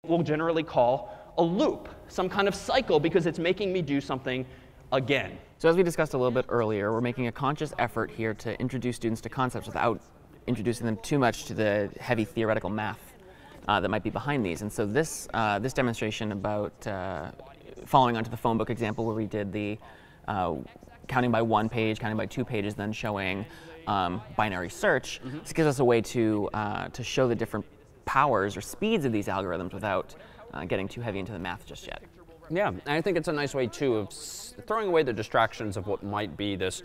we'll generally call a loop, some kind of cycle, because it's making me do something again. So as we discussed a little bit earlier, we're making a conscious effort here to introduce students to concepts without introducing them too much to the heavy theoretical math that might be behind these. And so this, this demonstration about following onto the phone book example where we did the counting by one page, counting by 2 pages, then showing binary search, this gives us a way to show the different powers or speeds of these algorithms without getting too heavy into the math just yet. Yeah, and I think it's a nice way, too, of throwing away the distractions of what might be this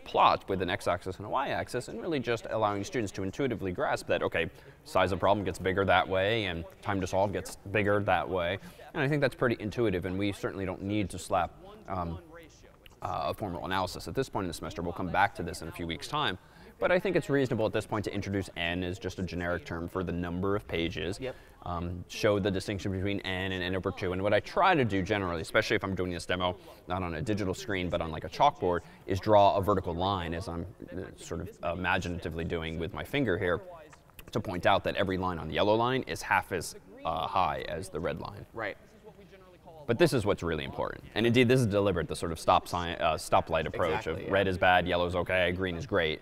plot with an x-axis and a y-axis, and really just allowing students to intuitively grasp that, okay, size of problem gets bigger that way, and time to solve gets bigger that way. And I think that's pretty intuitive, and we certainly don't need to slap a formal analysis at this point in the semester. We'll come back to this in a few weeks' time. But I think it's reasonable at this point to introduce n as just a generic term for the number of pages. Yep. Show the distinction between n and n over 2. And what I try to do generally, especially if I'm doing this demo not on a digital screen but on like a chalkboard, is draw a vertical line, as I'm sort of imaginatively doing with my finger here, to point out that every line on the yellow line is half as high as the red line. Right. But this is what's really important. And indeed, this is deliberate, the sort of stoplight approach Exactly, of red is bad, yellow is okay, green is great.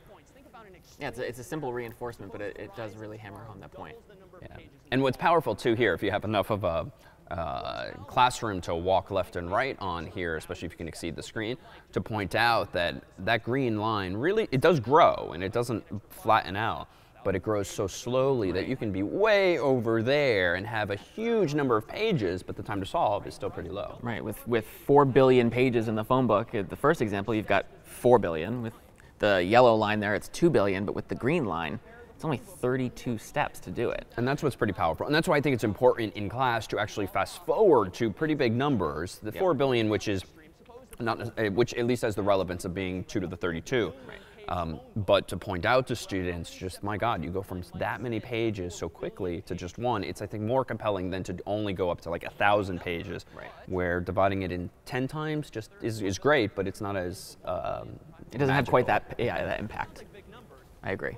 Yeah, it's a simple reinforcement, but it does really hammer home that point. Yeah. And what's powerful, too, here, if you have enough of a classroom to walk left and right on here, especially if you can exceed the screen, to point out that that green line really, it does grow, and it doesn't flatten out, but it grows so slowly that you can be way over there and have a huge number of pages, but the time to solve is still pretty low. Right, with 4 billion pages in the phone book, the first example, you've got 4 billion. With the yellow line there, it's 2 billion, but with the green line, it's only 32 steps to do it. And that's what's pretty powerful. And that's why I think it's important in class to actually fast forward to pretty big numbers. The 4 billion, which is not, which at least has the relevance of being 2 to the 32. Right. But to point out to students, just, my God, you go from that many pages so quickly to just one, it's, I think, more compelling than to only go up to like 1,000 pages, where dividing it in 10 times just is great, but it's not as it doesn't have quite that, that impact. I agree.